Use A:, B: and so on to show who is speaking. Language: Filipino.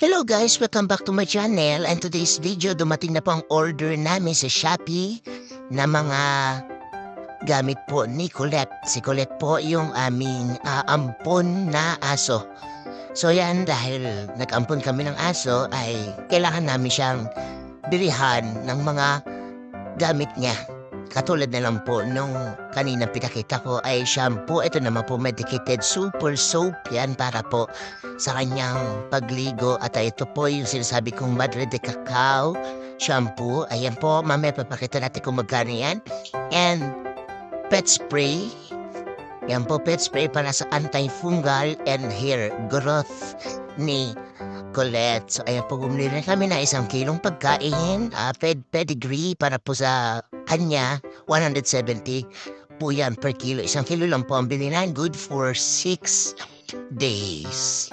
A: Hello guys! Welcome back to my channel and today's video dumating na po ang order namin sa Shopee na mga gamit po ni Colette. Si Colette po yung aming ampon na aso. So yan, dahil nag-ampon kami ng aso ay kailangan namin siyang bilihan ng mga gamit niya. Katulad na lang po nung kanina pinakita ko ay shampoo. Ito naman po medicated super soap yan para po sa kanyang pagligo. At ito po yung sinasabi kong Madre de Cacao shampoo. Ayan po, mamaya papakita natin kung magkano yan. And pet spray. Yan po, pet spray para sa antifungal and hair growth ni Colette. So ayan po, bumili na kami na 1 kilong pagkain, pedigree para po sa kanya, 170 po yan per kilo. 1 kilo lang po ang bilhin, good for 6 days.